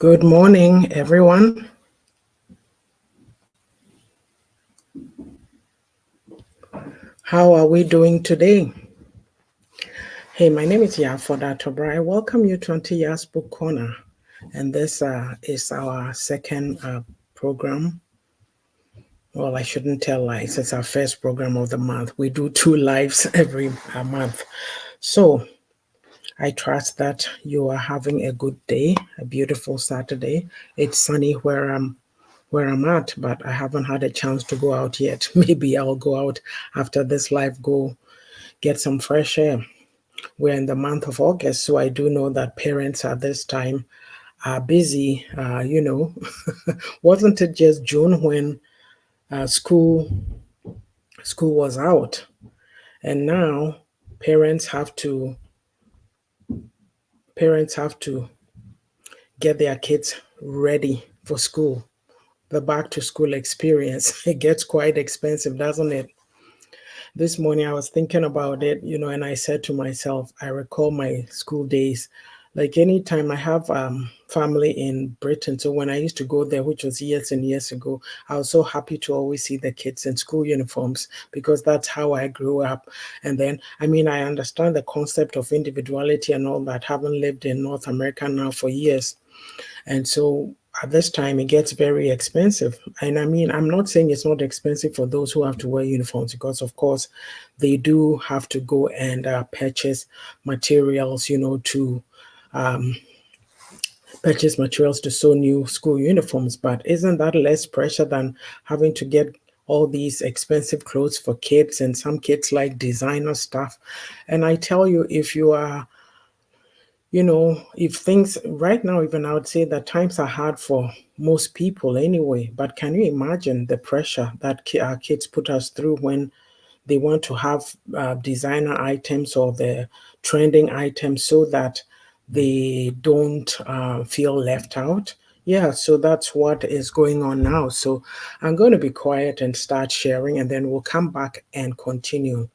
Good morning, everyone. How are we doing today? Hey, my name is Yaa'S Tobra. I welcome you to Auntie Yaa'S Book Corner. And this is our second program. Well, I shouldn't tell lies. It's our first program of the month. We do two lives every month. So I trust that you are having a good day, a beautiful Saturday. It's sunny where I'm at, but I haven't had a chance to go out yet. Maybe I'll go out after this live, go get some fresh air. We're in the month of August, so I do know that parents at this time are busy. Wasn't it just June when uh, school school was out, and now parents have to parents have to get their kids ready for school. The back to school experience, it gets quite expensive, doesn't it? This morning I was thinking about it, and I said to myself, I recall my school days. Like anytime I have family in Britain, so when I used to go there, which was years and years ago, I was so happy to always see the kids in school uniforms because that's how I grew up. And then, I mean, I understand the concept of individuality and all that, having lived in North America now for years. And so at this time, it gets very expensive. And I mean, I'm not saying it's not expensive for those who have to wear uniforms, because, of course, they do have to go and purchase materials, to um, purchase materials to sew new school uniforms. But isn't that less pressure than having to get all these expensive clothes for kids? And some kids like designer stuff. And I tell you, if you are if things right now, even I would say that times are hard for most people anyway. But can you imagine the pressure that our kids put us through when they want to have designer items or the trending items so that they don't feel left out? Yeah, so that's what is going on now. So I'm going to be quiet and start sharing, and then we'll come back and continue.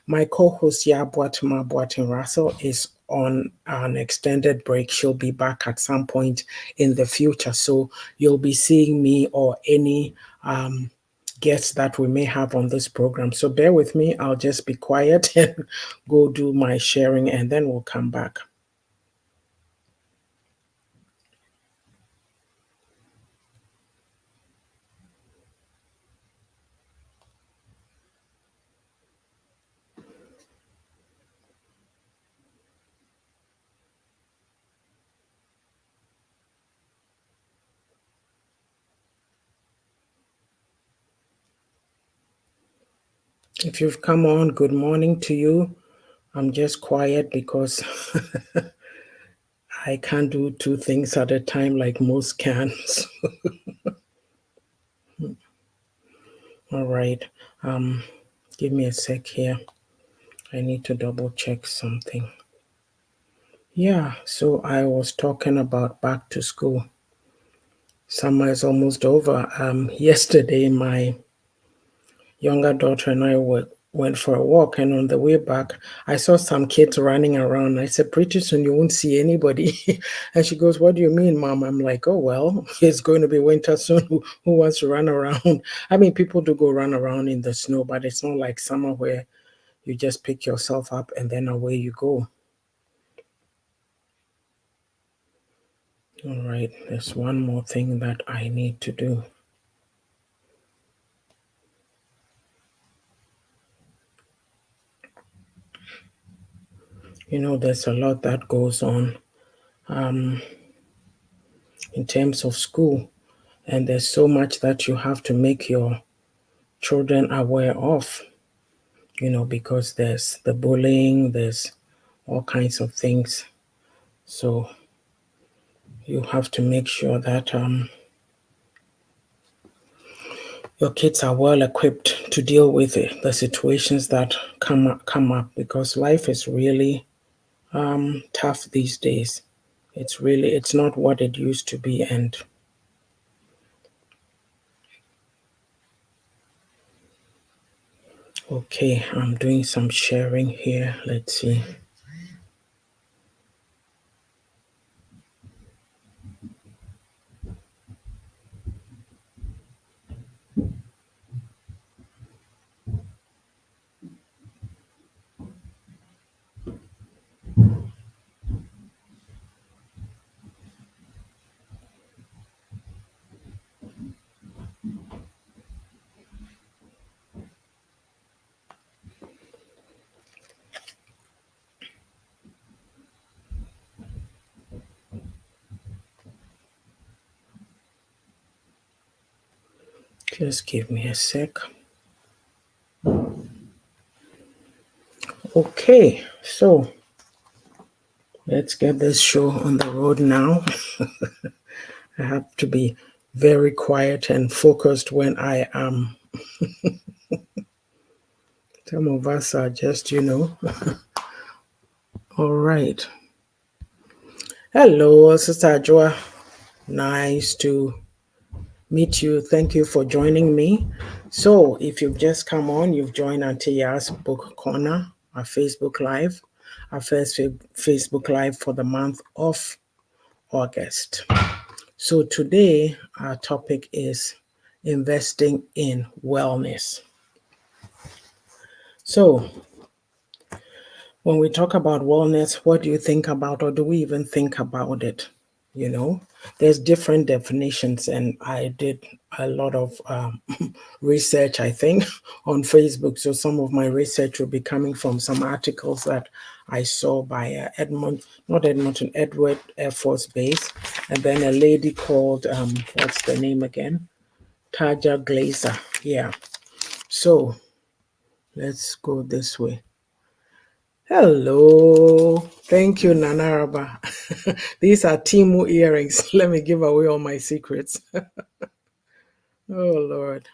My co-host Boatin Russell is on an extended break. She'll be back at some point in the future. So you'll be seeing me or any guests that we may have on this program. So bear with me. I'll just be quiet and go do my sharing, and then we'll come back. If you've come on, good morning to you. I'm just quiet because I can't do two things at a time like most can. All right. Um, Give me a sec here. I need to double check something. Yeah, so I was talking about back to school. Summer is almost over. Yesterday, my younger daughter and I went for a walk, and on the way back, I saw some kids running around. I said, pretty soon you won't see anybody. And she goes, what do you mean, Mom? I'm like, oh, well, it's going to be winter soon. Who wants to run around? I mean, people do go run around in the snow, but it's not like summer where you just pick yourself up and then away you go. All right, there's one more thing that I need to do. There's a lot that goes on um, in terms of school, and there's so much that you have to make your children aware of, because there's the bullying, there's all kinds of things. So you have to make sure that your kids are well equipped to deal with the situations that come up, because life is really tough these days. It's not what it used to be. And okay, I'm doing some sharing here. Let's see. Just give me a sec. Okay, so let's get this show on the road now. I have to be very quiet and focused when I am. Some of us are just, All right. Hello, Sister Joa. Nice to meet you. Thank you for joining me. So, if you've just come on, you've joined Auntie Yaa'S Book Corner, our Facebook Live, our first Facebook Live for the month of August. So, today our topic is investing in wellness. So, when we talk about wellness, what do you think about, or do we even think about it? There's different definitions, and I did a lot of research, I think, on Facebook. So some of my research will be coming from some articles that I saw by Edward Air Force Base, and then a lady called, what's the name again? Taja Glazer. Yeah. So let's go this way. Hello. Thank you, Nanaraba. These are Timu earrings. Let me give away all my secrets. Oh, Lord.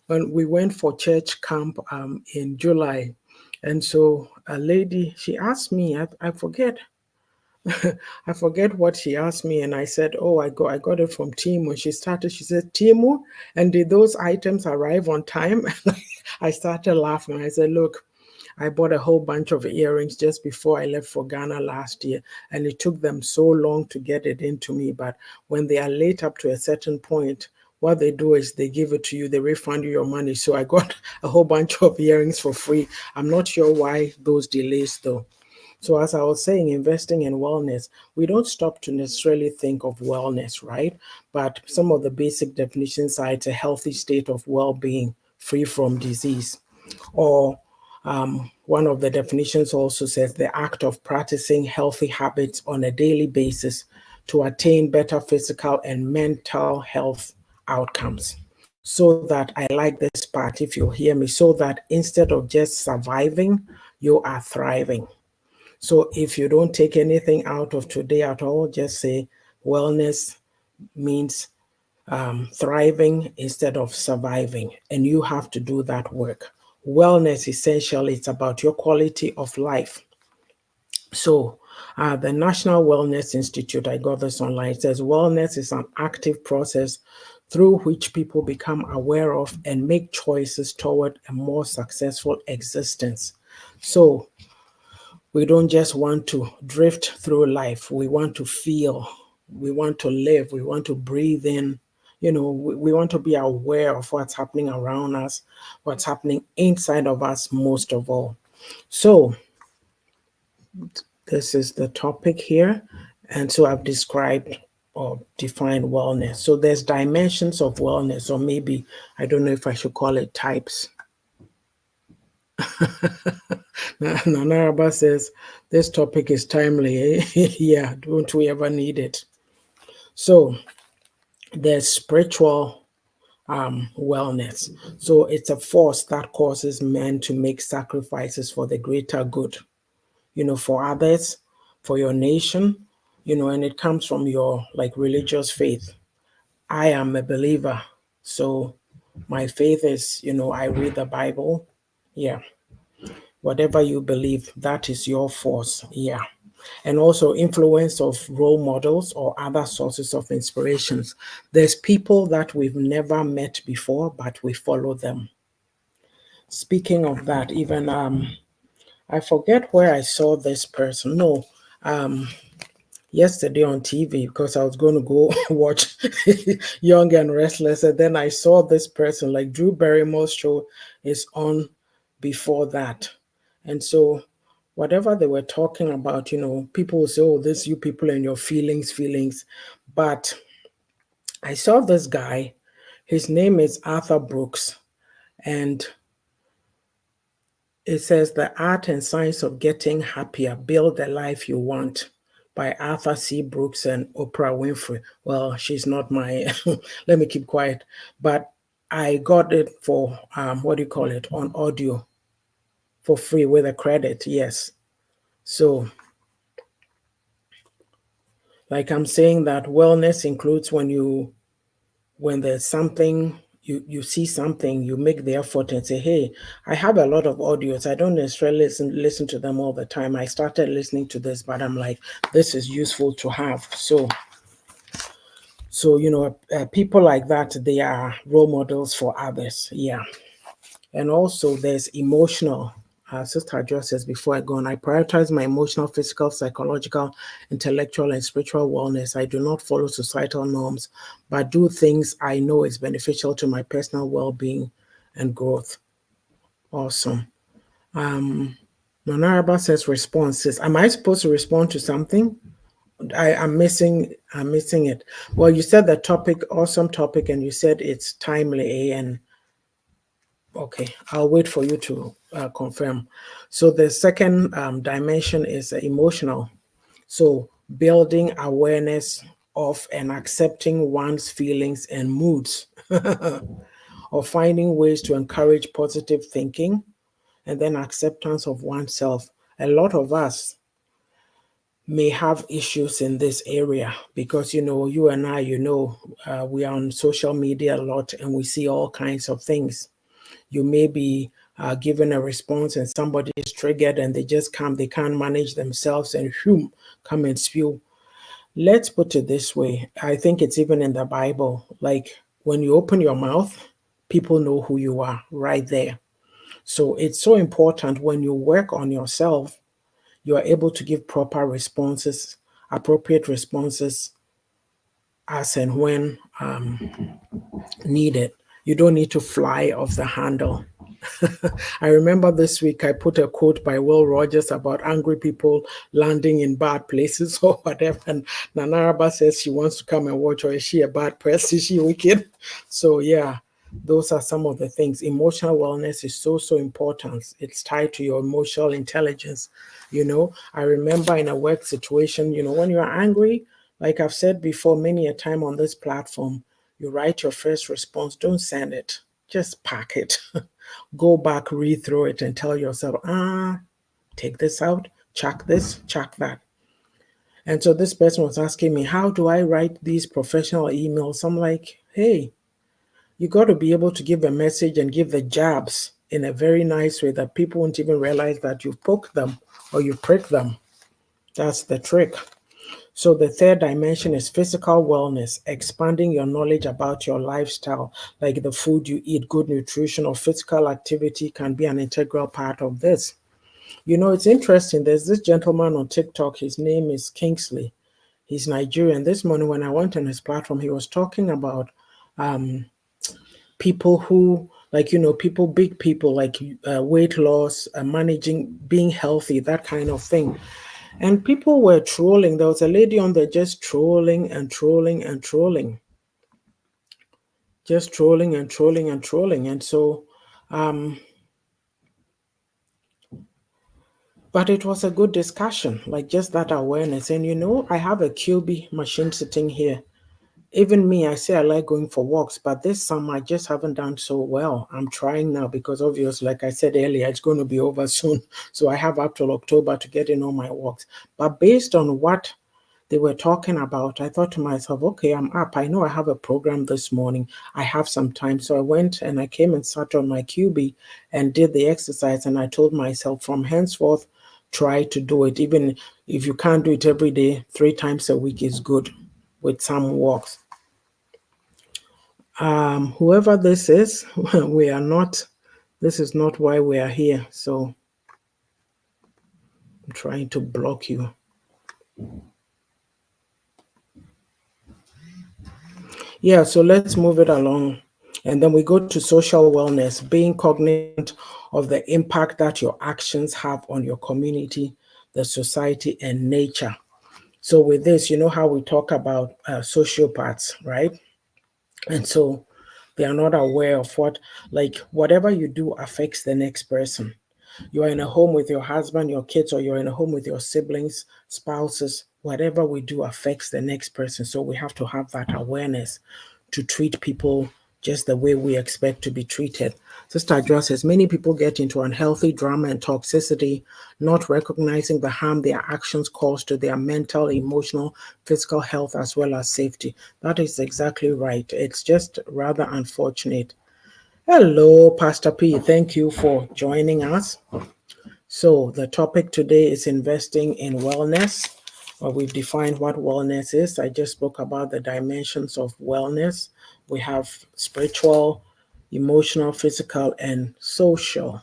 When we went for church camp in July, and so a lady, she asked me, I forget, I forget what she asked me, and I said, "Oh, I got it from Timu." She said, "Timu, and did those items arrive on time?" I started laughing. I said, "Look, I bought a whole bunch of earrings just before I left for Ghana last year, and it took them so long to get it into me. But when they are late up to a certain point, what they do is they give it to you, they refund you your money. So I got a whole bunch of earrings for free. I'm not sure why those delays, though." So, as I was saying, investing in wellness, we don't stop to necessarily think of wellness, right? But some of the basic definitions are it's a healthy state of well being, free from disease. Or one of the definitions also says the act of practicing healthy habits on a daily basis to attain better physical and mental health outcomes. So that I like this part, if you hear me, so that instead of just surviving, you are thriving. So if you don't take anything out of today at all, just say wellness means thriving instead of surviving, and you have to do that work. Wellness, essentially, it's about your quality of life. So the National Wellness Institute, I got this online, it says wellness is an active process through which people become aware of and make choices toward a more successful existence. So we don't just want to drift through life. We want to feel, we want to live, we want to breathe in. We want to be aware of what's happening around us, what's happening inside of us most of all. So this is the topic here. And so I've described or defined wellness. So there's dimensions of wellness, or maybe, I don't know if I should call it types. Nanaraba says, this topic is timely. Yeah, don't we ever need it? So there's spiritual wellness. So it's a force that causes men to make sacrifices for the greater good, for others, for your nation, and it comes from your religious faith. I am a believer. So my faith is, I read the Bible. Yeah. Whatever you believe, that is your force. Yeah. And also influence of role models or other sources of inspirations. There's people that we've never met before, but we follow them. Speaking of that, even I forget where I saw this person. No, yesterday on TV, because I was going to go watch Young and Restless, and then I saw this person, like Drew Barrymore's show is on before that. And so whatever they were talking about, people will say, "Oh, this you people and your feelings." But I saw this guy, his name is Arthur Brooks, and it says The Art and Science of Getting Happier, Build the Life You Want by Arthur C. Brooks and Oprah Winfrey. Well, she's not my, let me keep quiet. But I got it for what do you call it, on audio for free with a credit. Yes. So, like I'm saying, that wellness includes when there's something, you see something, you make the effort and say, hey, I have a lot of audios. I don't necessarily listen to them all the time. I started listening to this, but I'm like, this is useful to have. So people like that, they are role models for others. Yeah. And also there's emotional. Sister Jo says, before I go on, I prioritize my emotional, physical, psychological, intellectual, and spiritual wellness. I do not follow societal norms, but do things I know is beneficial to my personal well-being and growth. Awesome. Um, Nonaraba says responses. Am I supposed to respond to something? I'm missing it. Well, you said the topic, awesome topic, and you said it's timely, and okay, I'll wait for you to confirm. So the second dimension is emotional. So building awareness of and accepting one's feelings and moods, or finding ways to encourage positive thinking, and then acceptance of oneself. A lot of us may have issues in this area because you and I, we are on social media a lot and we see all kinds of things. You may be given a response and somebody is triggered and they can't manage themselves and come and spew. Let's put it this way. I think it's even in the Bible. Like when you open your mouth, people know who you are right there. So it's so important when you work on yourself, you are able to give proper responses, appropriate responses as and when needed. You don't need to fly off the handle. I remember this week I put a quote by Will Rogers about angry people landing in bad places or whatever. And Nanaraba says she wants to come and watch, or is she a bad person? Is she wicked? So, yeah, those are some of the things. Emotional wellness is so, so important. It's tied to your emotional intelligence. I remember in a work situation, when you're angry, like I've said before many a time on this platform, you write your first response, don't send it, just pack it. Go back, read through it, and tell yourself, take this out, chuck this, chuck that. And so this person was asking me, how do I write these professional emails? I'm like, hey, you got to be able to give a message and give the jabs in a very nice way that people won't even realize that you've poked them or you pricked them. That's the trick. So the third dimension is physical wellness, expanding your knowledge about your lifestyle, like the food you eat, good nutrition or physical activity can be an integral part of this. It's interesting. There's this gentleman on TikTok. His name is Kingsley. He's Nigerian. This morning when I went on his platform, he was talking about people who, like, people, big people, like weight loss, managing, being healthy, that kind of thing. And people were trolling. There was a lady on there just trolling and trolling and trolling, just trolling and trolling and trolling. And so, but it was a good discussion, like just that awareness. And I have a QB machine sitting here. Even me, I say I like going for walks, but this summer I just haven't done so well. I'm trying now because obviously, like I said earlier, it's going to be over soon. So I have up till October to get in on my walks. But based on what they were talking about, I thought to myself, okay, I'm up. I know I have a program this morning. I have some time. So I went and I came and sat on my QB and did the exercise. And I told myself from henceforth, try to do it. Even if you can't do it every day, 3 times a week is good with some walks. Whoever this is, we are not, this is not why we are here. So I'm trying to block you. Yeah, so let's move it along. And then we go to social wellness, being cognizant of the impact that your actions have on your community, the society, and nature. So with this, you know how we talk about sociopaths, right? And so they are not aware of like whatever you do affects the next person. You're in a home with your husband, your kids, or you're in a home with your siblings, spouses, whatever we do affects the next person. So we have to have that awareness to treat people just the way we expect to be treated. Sister Joa says many people get into unhealthy drama and toxicity, not recognizing the harm their actions cause to their mental, emotional, physical health, as well as safety. That is exactly right. It's just rather unfortunate. Hello, Pastor P. Thank you for joining us. So, the topic today is investing in wellness. Well, we've defined what wellness is. I just spoke about the dimensions of wellness. We have spiritual, emotional, physical, and social.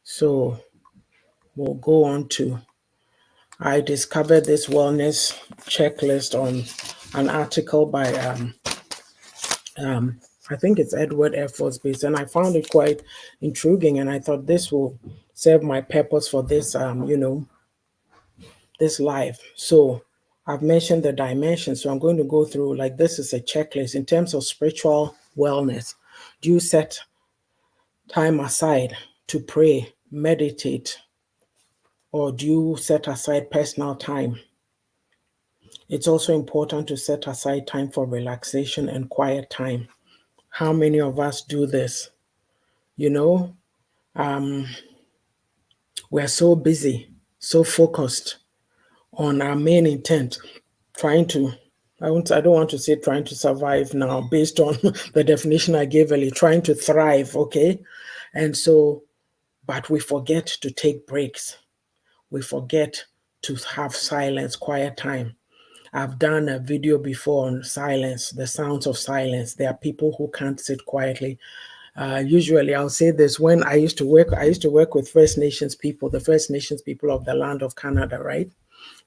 So, we'll go on to. I discovered this wellness checklist on an article by I think it's Edward Air Force Base, and I found it quite intriguing. And I thought this will serve my purpose for this, this life. So I've mentioned the dimensions. So I'm going to go through, like, this is a checklist in terms of spiritual wellness. Do you set time aside to pray, meditate, or do you set aside personal time? It's also important to set aside time for relaxation and quiet time. How many of us do this? You know, we're so busy, so focused on our main intent, trying to, I don't want to say trying to survive now based on the definition I gave earlier, trying to thrive, okay? And so, but we forget to take breaks. We forget to have silence, quiet time. I've done a video before on silence, the sounds of silence. There are people who can't sit quietly. Usually, I'll say this: when I used to work with First Nations people, the First Nations people of the land of Canada, right?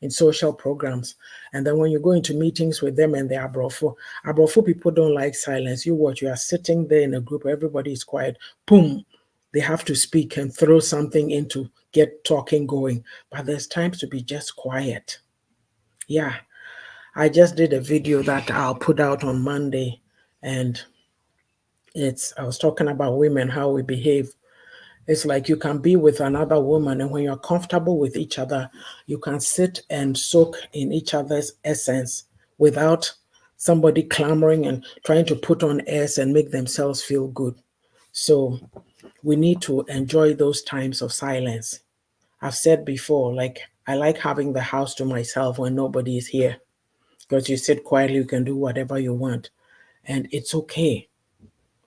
In social programs. And then when you go into meetings with them and the Abrofo people don't like silence. You watch, you are sitting there in a group, everybody is quiet. Boom, they have to speak and throw something in to get talking going. But there's times to be just quiet. Yeah, I just did a video that I'll put out on Monday, and I was talking about women, how we behave. It's like you can be with another woman, and when you're comfortable with each other, you can sit and soak in each other's essence without somebody clamoring and trying to put on airs and make themselves feel good. So we need to enjoy those times of silence. I've said before, like, I like having the house to myself when nobody is here, because you sit quietly, you can do whatever you want, and it's okay.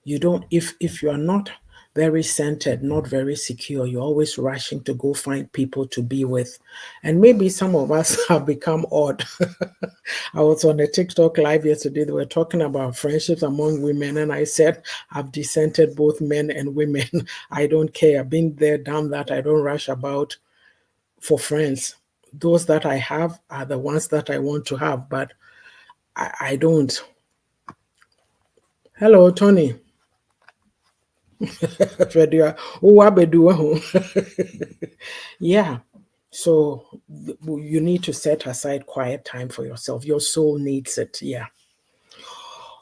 You don't, if you are not very centered, not very secure, you're always rushing to go find people to be with. And maybe some of us have become odd. I was on a TikTok live yesterday. They were talking about friendships among women, and I said I've dissented both men and women. I don't care. I've been there, done that. I don't rush about for friends. Those that I have are the ones that I want to have, but I don't. Hello, Tony. Yeah. So you need to set aside quiet time for yourself. Your soul needs it. Yeah.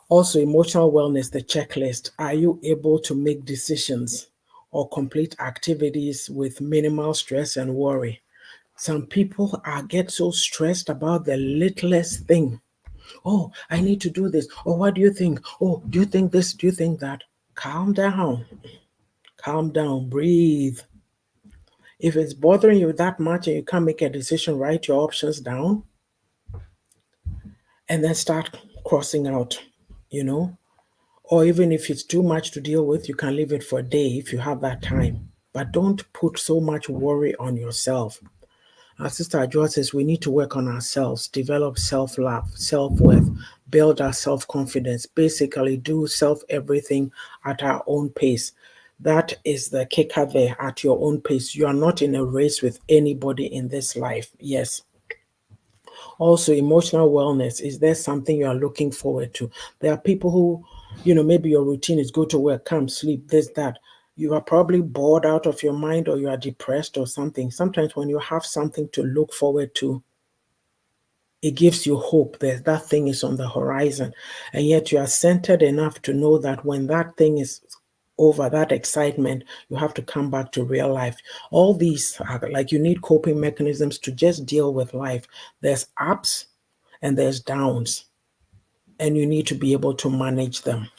Also, emotional wellness, the checklist. Are you able to make decisions or complete activities with minimal stress and worry? Some people get so stressed about the littlest thing. Oh, I need to do this. Oh, what do you think? Oh, do you think this? Do you think that? Calm down. Calm down. Breathe. If it's bothering you that much and you can't make a decision, write your options down and then start crossing out, you know? Or even if it's too much to deal with, you can leave it for a day if you have that time. But don't put so much worry on yourself. Our sister Joa says we need to work on ourselves, develop self love, self worth, build our self confidence, basically, do self everything at our own pace. That is the kicker there, at your own pace. You are not in a race with anybody in this life. Yes. Also, emotional wellness. Is there something you are looking forward to? There are people who, maybe your routine is go to work, come, sleep, this, that. You are probably bored out of your mind, or you are depressed or something. Sometimes when you have something to look forward to, it gives you hope that that thing is on the horizon. And yet you are centered enough to know that when that thing is over, that excitement, you have to come back to real life. All these are like, you need coping mechanisms to just deal with life. There's ups and there's downs, and you need to be able to manage them.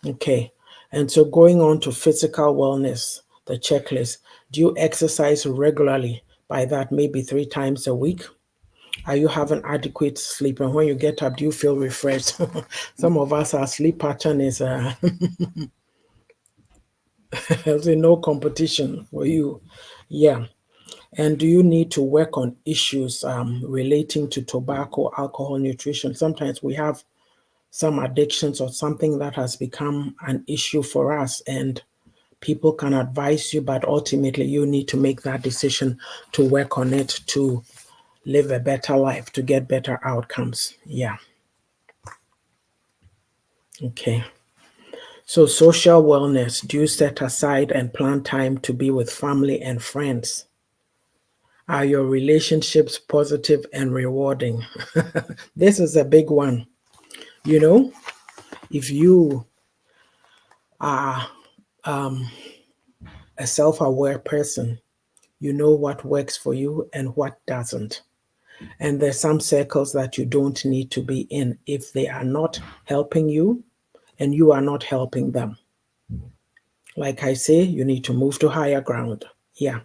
Okay. And so going on to physical wellness, the checklist. Do you exercise regularly? By that, maybe 3 times a week? Are you having adequate sleep? And when you get up, do you feel refreshed? Some of us, our sleep pattern is no competition for you. Yeah. And do you need to work on issues relating to tobacco, alcohol, nutrition? Sometimes we have some addictions or something that has become an issue for us, and people can advise you, but ultimately you need to make that decision to work on it to live a better life, to get better outcomes. Yeah. Okay. So, social wellness, do you set aside and plan time to be with family and friends? Are your relationships positive and rewarding? This is a big one. You know, if you are a self aware person, you know what works for you and what doesn't. And there's some circles that you don't need to be in if they are not helping you and you are not helping them. Like I say, you need to move to higher ground. Yeah.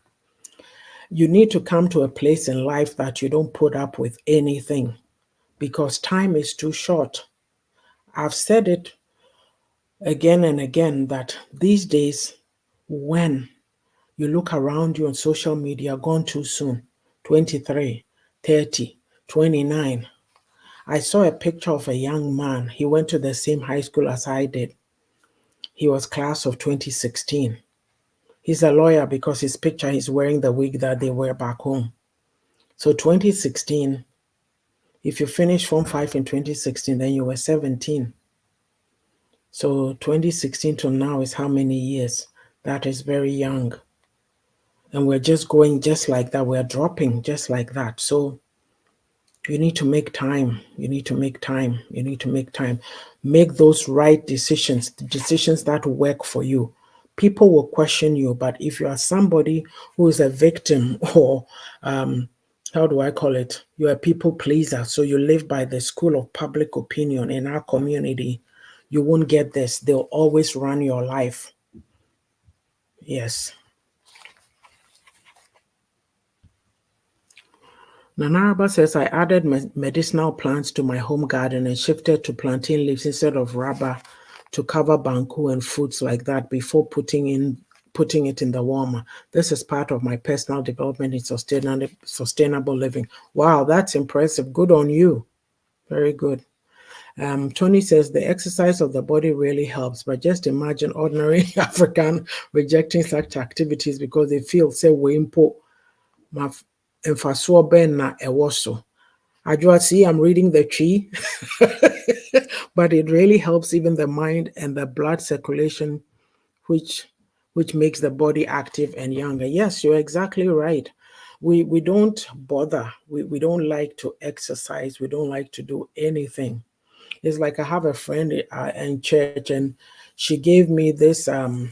You need to come to a place in life that you don't put up with anything because time is too short. I've said it again and again that these days, when you look around you on social media, gone too soon, 23, 30, 29. I saw a picture of a young man. He went to the same high school as I did. He was class of 2016. He's a lawyer because his picture he's wearing the wig that they wear back home. So 2016, if you finished Form 5 in 2016, then you were 17. So 2016 to now is how many years? That is very young. And we're just going just like that. We're dropping just like that. So you need to make time. You need to make time. You need to make time. Make those right decisions, the decisions that work for you. People will question you, but if you are somebody who is a victim or how do I call it? You're a people pleaser. So you live by the school of public opinion in our community. You won't get this. They'll always run your life. Yes. Nanaraba says, I added medicinal plants to my home garden and shifted to plantain leaves instead of rubber to cover banku and fruits like that before putting it in the warmer. This is part of my personal development in sustainable living. Wow, that's impressive. Good on you. Very good. Tony says the exercise of the body really helps, but just imagine ordinary African rejecting such activities because they feel say we import mfasoɔ bɛn na ɛwɔ so. Ajua, see, I'm reading the tree, but it really helps even the mind and the blood circulation, which which makes the body active and younger. Yes, you're exactly right. We don't bother. We don't like to exercise. We don't like to do anything. It's like I have a friend in church, and she gave me this a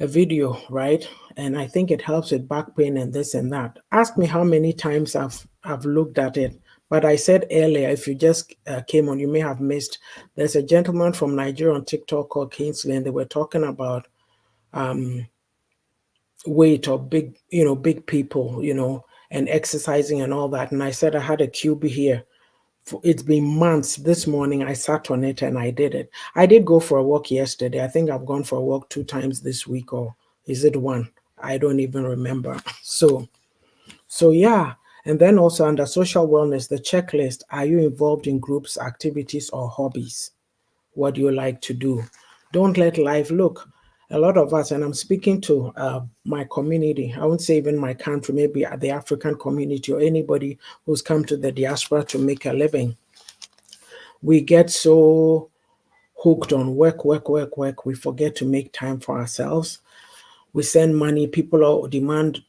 video, right? And I think it helps with back pain and this and that. Ask me how many times I've looked at it. But I said earlier, if you just came on, you may have missed. There's a gentleman from Nigeria on TikTok called Kingsley, and they were talking about weight or big, big people, and exercising and all that. And I said I had a QB here. It's been months. This morning I sat on it and I did it. I did go for a walk yesterday. I think I've gone for a walk 2 times this week, or is it one? I don't even remember. So yeah. And then also under social wellness, the checklist, are you involved in groups, activities, or hobbies? What do you like to do? Don't let life look. A lot of us, and I'm speaking to my community, I won't say even my country, maybe the African community or anybody who's come to the diaspora to make a living. We get so hooked on work, work, work, work. We forget to make time for ourselves. We send money. People demand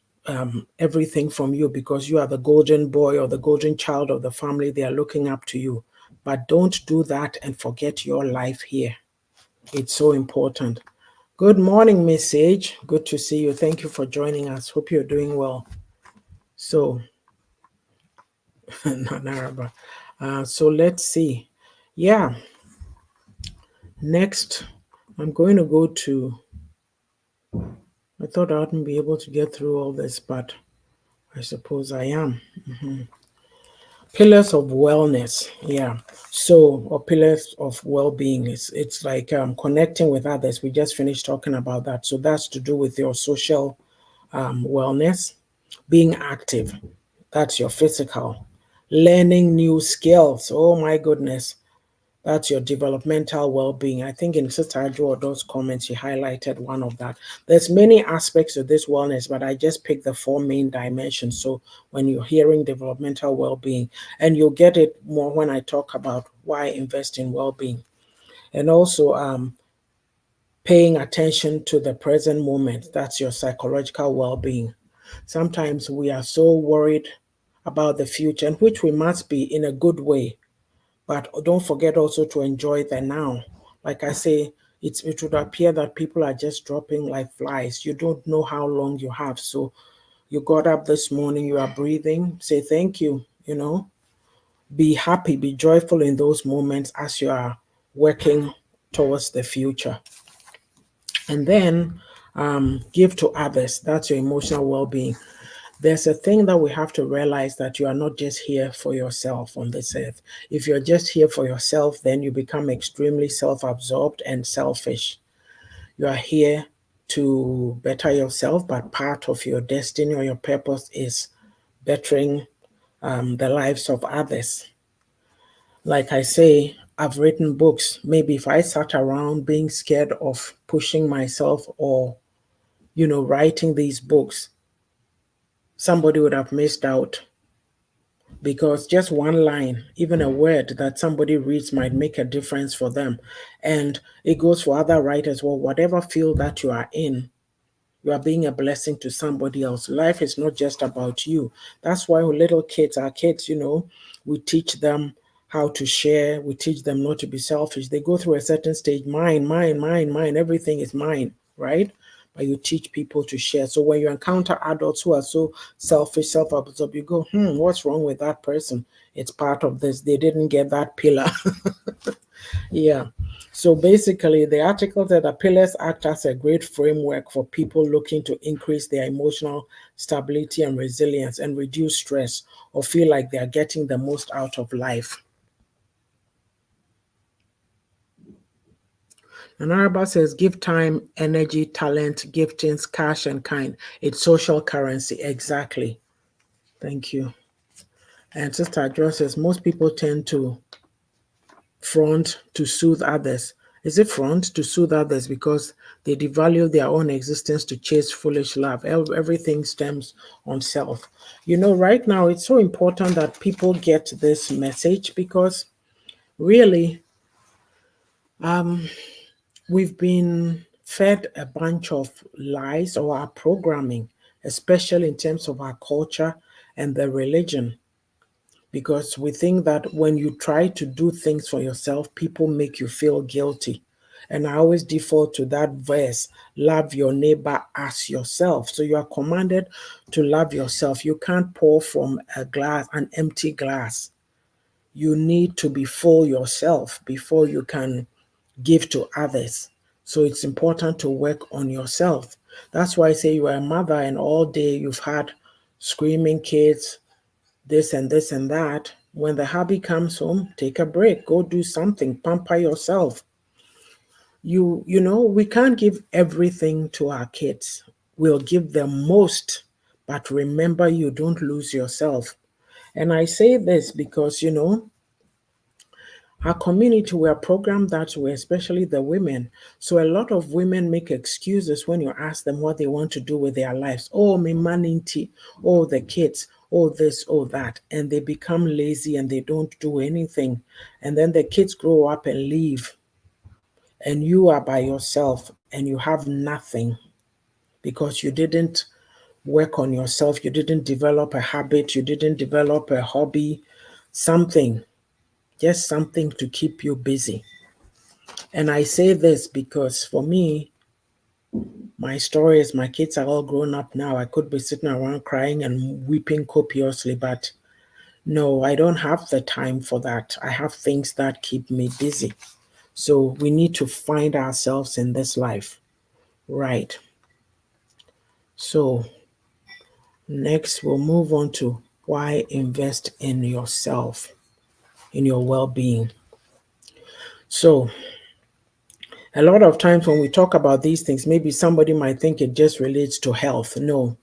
everything from you because you are the golden boy or the golden child of the family. They are looking up to you. But don't do that and forget your life here. It's so important. Good morning, Miss Sage. Good to see you. Thank you for joining us. Hope you're doing well. So, Naraba. So let's see. Yeah. Next, I'm going to go to, I thought I wouldn't be able to get through all this, but I suppose I am. Pillars of wellness, yeah. So, or pillars of well-being. It's like connecting with others. We just finished talking about that. So that's to do with your social wellness, being active. That's your physical. Learning new skills. Oh my goodness. That's your developmental well-being. I think in Sister Ajodo's comments, she highlighted one of that. There's many aspects of this wellness, but I just picked the four main dimensions. So when you're hearing developmental well-being, and you'll get it more when I talk about why invest in well-being, and also paying attention to the present moment. That's your psychological well-being. Sometimes we are so worried about the future, and which we must be in a good way, but don't forget also to enjoy the now. Like I say, it would appear that people are just dropping like flies. You don't know how long you have. So you got up this morning, you are breathing, say thank you, be happy, be joyful in those moments as you are working towards the future. And then give to others. That's your emotional well being. There's a thing that we have to realize, that you are not just here for yourself on this earth. If you're just here for yourself, then you become extremely self absorbed and selfish. You are here to better yourself, but part of your destiny or your purpose is bettering the lives of others. Like I say, I've written books. Maybe if I sat around being scared of pushing myself or, writing these books, somebody would have missed out, because just one line, even a word that somebody reads, might make a difference for them. And it goes for other writers. Well, whatever field that you are in, you are being a blessing to somebody else. Life is not just about you. That's why little kids, our kids, we teach them how to share. We teach them not to be selfish. They go through a certain stage, mine, mine, mine, mine, everything is mine, right? But you teach people to share. So when you encounter adults who are so selfish, self-absorbed, you go, what's wrong with that person? It's part of this. They didn't get that pillar. Yeah. So basically, the article said that pillars act as a great framework for people looking to increase their emotional stability and resilience and reduce stress, or feel like they are getting the most out of life. And Araba says, give time, energy, talent, giftings, cash, and kind. It's social currency. Exactly. Thank you. And Sister Jo says, most people tend to front to soothe others. Is it front to soothe others because they devalue their own existence to chase foolish love? Everything stems on self. Right now it's so important that people get this message, because really, we've been fed a bunch of lies, or our programming, especially in terms of our culture and the religion, because we think that when you try to do things for yourself, people make you feel guilty. And I always default to that verse, love your neighbor as yourself. So you are commanded to love yourself. You can't pour from an empty glass. You need to be full yourself before you can give to others. So it's important to work on yourself. That's why I say you are a mother and all day you've had screaming kids, this and this and that. When the hubby comes home, take a break, go do something, pamper yourself. We can't give everything to our kids. We'll give them most, but remember, you don't lose yourself. And I say this because, our community, we are programmed that way, especially the women. So a lot of women make excuses when you ask them what they want to do with their lives. Oh, me money, oh, the kids, oh, this, oh, that. And they become lazy and they don't do anything. And then the kids grow up and leave, and you are by yourself and you have nothing, because you didn't work on yourself. You didn't develop a habit. You didn't develop a hobby, something, just something to keep you busy. And I say this because for me, my story is my kids are all grown up now. I could be sitting around crying and weeping copiously, but no, I don't have the time for that. I have things that keep me busy. So we need to find ourselves in this life. Right. So next, we'll move on to why invest in yourself, in your well being. So, a lot of times when we talk about these things, maybe somebody might think it just relates to health. No,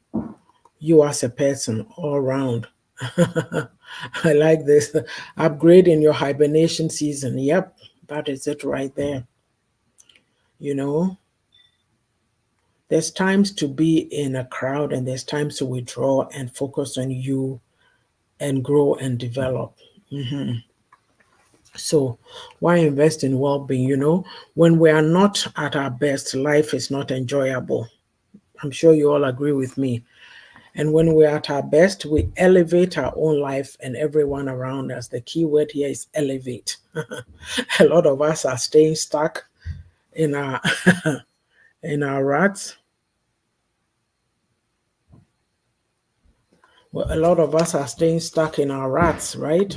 you as a person all around. I like this. Upgrading your hibernation season. Yep, that is it right there. You know, there's times to be in a crowd and there's times to withdraw and focus on you and grow and develop. Mhm. So, why invest in well being? When we are not at our best, life is not enjoyable. I'm sure you all agree with me. And when we're at our best, we elevate our own life and everyone around us. The key word here is elevate. A lot of us are staying stuck in our in our ruts. Well, a lot of us are staying stuck in our ruts, right?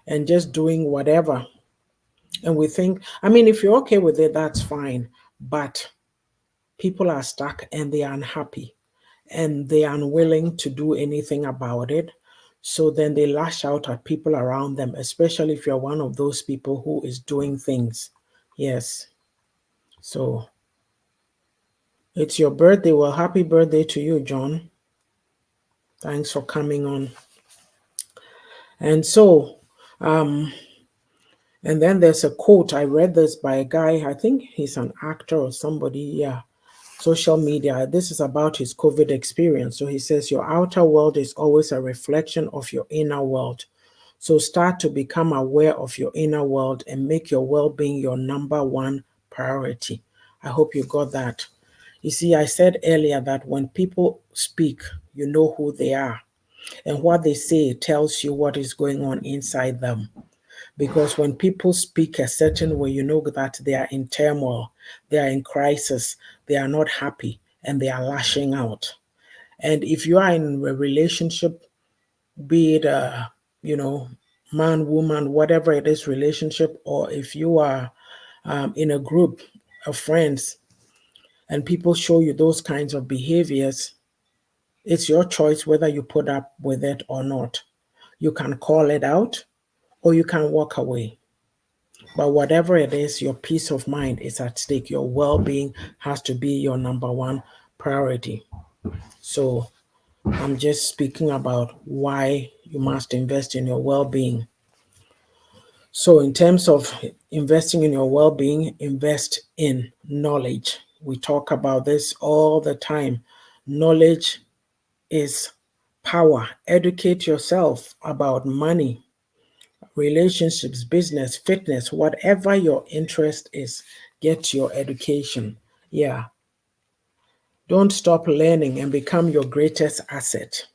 And just doing whatever. And we think, I mean, if you're okay with it, that's fine. But people are stuck and they are unhappy and they are unwilling to do anything about it. So then they lash out at people around them, especially if you're one of those people who is doing things. Yes. So it's your birthday. Well, happy birthday to you, John. Thanks for coming on. And so, um, and then there's a quote. I read this by a guy, I think he's an actor or somebody. Yeah. Social media. This is about his COVID experience. So he says, your outer world is always a reflection of your inner world. So start to become aware of your inner world and make your well being your number one priority. I hope you got that. You see, I said earlier that when people speak, you know who they are. And what they say tells you what is going on inside them. Because when people speak a certain way, you know that they are in turmoil, they are in crisis, they are not happy, and they are lashing out. And if you are in a relationship, be it you know, man, woman, whatever it is, relationship, or if you are in a group of friends and people show you those kinds of behaviors, it's your choice whether you put up with it or not. You can call it out or you can walk away. But whatever it is, your peace of mind is at stake. Your well being has to be your number one priority. So I'm just speaking about why you must invest in your well being. So, in terms of investing in your well being, invest in knowledge. We talk about this all the time. Knowledge is power. Educate yourself about money, relationships, business, fitness, whatever your interest is, get your education. Yeah. Don't stop learning and become your greatest asset.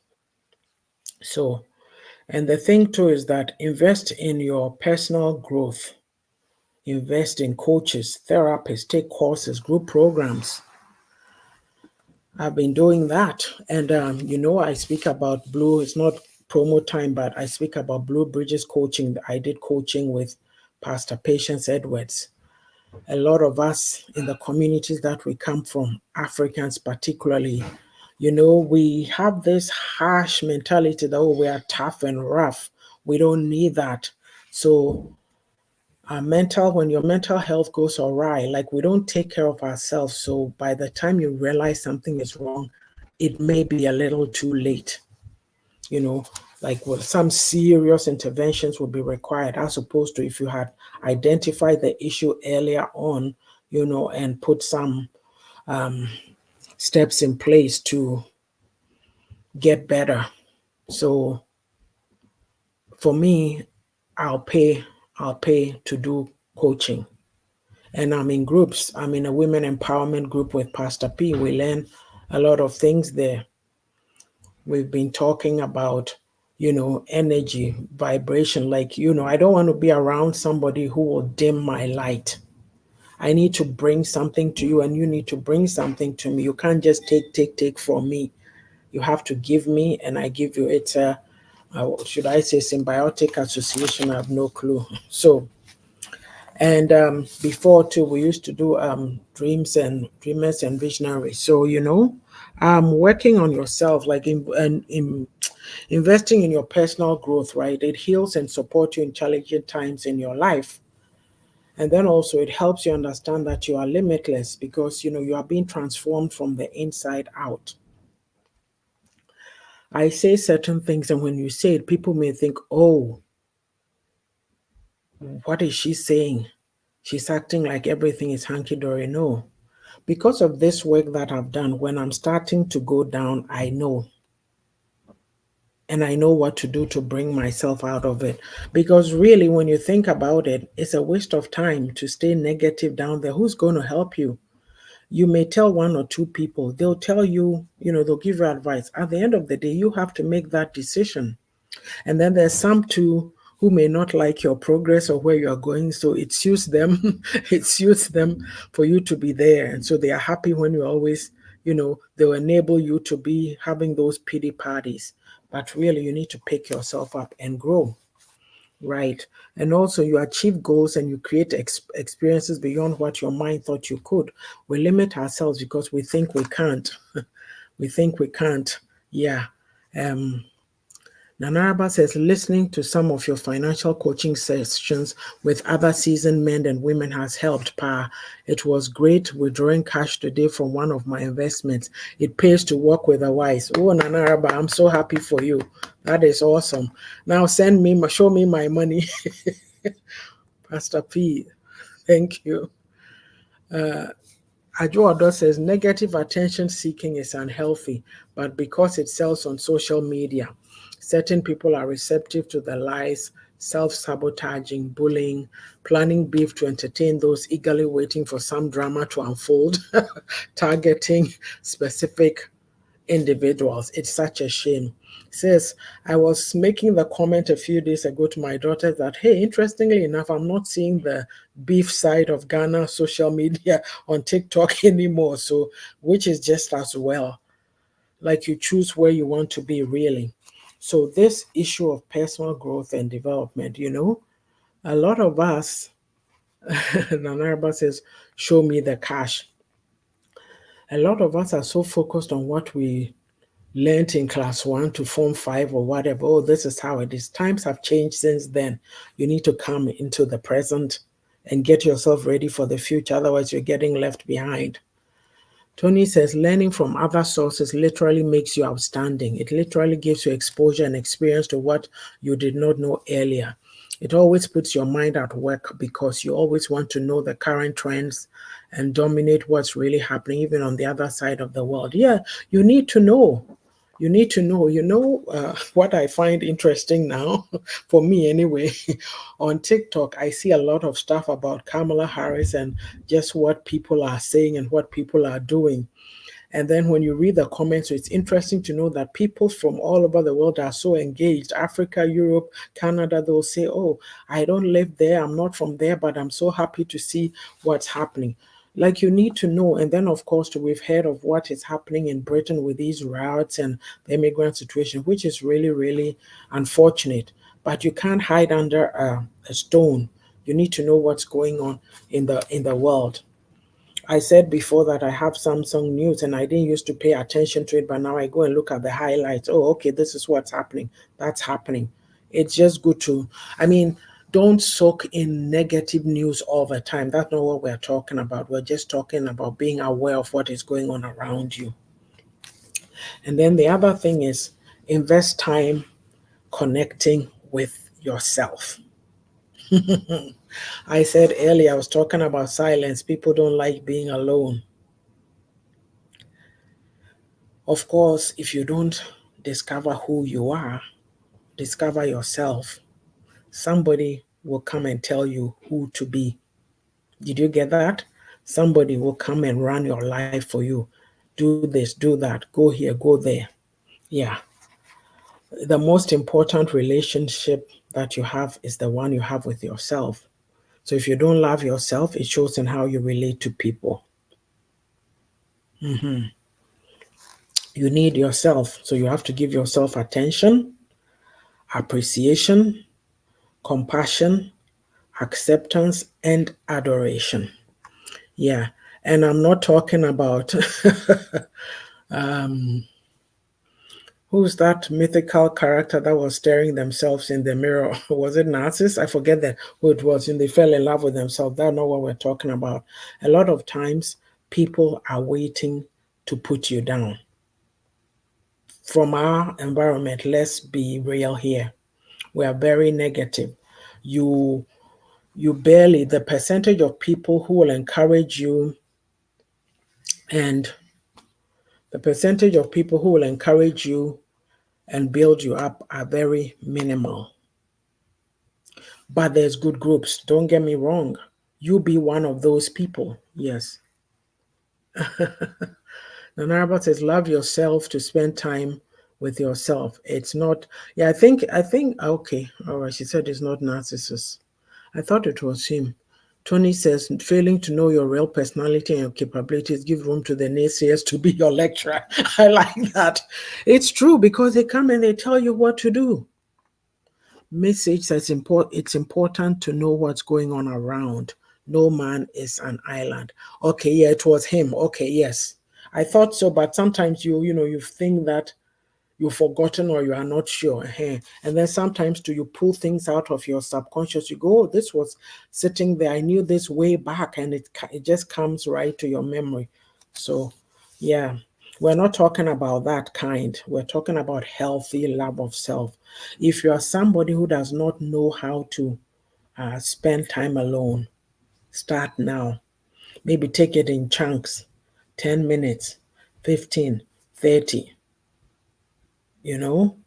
So, and the thing too is that invest in your personal growth, invest in coaches, therapists, take courses, group programs. I've been doing that. And, I speak about Blue, it's not promo time, but I speak about Blue Bridges coaching. I did coaching with Pastor Patience Edwards. A lot of us in the communities that we come from, Africans particularly, we have this harsh mentality that, oh, we are tough and rough. We don't need that. So when your mental health goes awry, like we don't take care of ourselves. So by the time you realize something is wrong, it may be a little too late. You know, like some serious interventions would be required, as opposed to if you had identified the issue earlier on, and put some steps in place to get better. So for me, I'll pay to do coaching. And I'm in groups. I'm in a women empowerment group with Pastor P. We learn a lot of things there. We've been talking about, energy, vibration. Like, I don't want to be around somebody who will dim my light. I need to bring something to you and you need to bring something to me. You can't just take from me. You have to give me and I give you. It's should I say symbiotic association? I have no clue. So And before too, we used to do dreams and dreamers and visionaries. So working on yourself, like in investing in your personal growth, right? It heals and supports you in challenging times in your life. And then also it helps you understand that you are limitless because you are being transformed from the inside out. I say certain things, and when you say it, people may think, oh, what is she saying? She's acting like everything is hunky dory. No. Because of this work that I've done, when I'm starting to go down, I know. And I know what to do to bring myself out of it. Because really, when you think about it, it's a waste of time to stay negative down there. Who's going to help you? You may tell one or two people, they'll tell you, they'll give you advice. At the end of the day, you have to make that decision. And then there's some too who may not like your progress or where you're going. So it suits them. It suits them for you to be there. And so they are happy when you always, they'll enable you to be having those pity parties. But really, you need to pick yourself up and grow. Right. And also, you achieve goals and you create experiences beyond what your mind thought you could. We limit ourselves because we think we can't. We think we can't. Yeah. Um, Nanaraba says listening to some of your financial coaching sessions with other seasoned men and women has helped. Pa. It was great withdrawing cash today from one of my investments. It pays to work with the wise. Oh, Nanaraba, I'm so happy for you. That is awesome. Now show me my money. Pastor P, thank you. Ajo says negative attention seeking is unhealthy, but because it sells on social media, certain people are receptive to the lies, self sabotaging, bullying, planning beef to entertain those eagerly waiting for some drama to unfold, targeting specific individuals. It's such a shame. Says, I was making the comment a few days ago to my daughter that, hey, interestingly enough, I'm not seeing the beef side of Ghana social media on TikTok anymore. So, which is just as well. Like you choose where you want to be, really. So, this issue of personal growth and development, a lot of us, Nanarba says, show me the cash. A lot of us are so focused on what we learned in class one to form five or whatever. Oh, this is how it is. Times have changed since then. You need to come into the present and get yourself ready for the future. Otherwise, you're getting left behind. Tony says learning from other sources literally makes you outstanding. It literally gives you exposure and experience to what you did not know earlier. It always puts your mind at work because you always want to know the current trends and dominate what's really happening, even on the other side of the world. Yeah, you need to know. You need to know. What I find interesting now, for me anyway, on TikTok, I see a lot of stuff about Kamala Harris and just what people are saying and what people are doing. And then when you read the comments, so it's interesting to know that people from all over the world are so engaged. Africa, Europe, Canada, they'll say, oh, I don't live there, I'm not from there, but I'm so happy to see what's happening. Like you need to know. And then, of course, we've heard of what is happening in Britain with these riots and the immigrant situation, which is really, really unfortunate. But you can't hide under a stone. You need to know what's going on in the world. I said before that I have Samsung News and I didn't used to pay attention to it, but now I go and look at the highlights. Oh, okay, this is what's happening. That's happening. It's just good to, I mean, don't soak in negative news all the time. That's not what we're talking about. We're just talking about being aware of what is going on around you. And then the other thing is invest time connecting with yourself. I said earlier, I was talking about silence. People don't like being alone. Of course, if you don't discover who you are, discover yourself, somebody will come and tell you who to be. Did you get that? Somebody will come and run your life for you. Do this, do that, go here, go there. Yeah. The most important relationship that you have is the one you have with yourself. So if you don't love yourself, it shows in how you relate to people. Mhm. You need yourself. So you have to give yourself attention, appreciation, compassion, acceptance, and adoration. Yeah. And I'm not talking about who's that mythical character that was staring themselves in the mirror? Was it Narcissus? I forget that who it was, and they fell in love with themselves. That's not what we're talking about. A lot of times, people are waiting to put you down. From our environment, let's be real here. We are very negative. You you barely the percentage of people who will encourage you and the percentage of people who will encourage you and build you up are very minimal. But there's good groups. Don't get me wrong. You be one of those people. Yes. Nanarba says, love yourself to spend time with yourself. It's not, yeah, okay. All right. She said it's not narcissist. I thought it was him. Tony says, failing to know your real personality and your capabilities, give room to the naysayers to be your lecturer. I like that. It's true because they come and they tell you what to do. Message that's it's important to know what's going on around. No man is an island. Okay, yeah, it was him. Okay, yes. I thought so, but sometimes you think that you've forgotten or you are not sure. And then sometimes do you pull things out of your subconscious? You go, oh, this was sitting there. I knew this way back, and it just comes right to your memory. So, yeah, we're not talking about that kind. We're talking about healthy love of self. If you are somebody who does not know how to spend time alone, start now. Maybe take it in chunks, 10 minutes, 15, 30, you know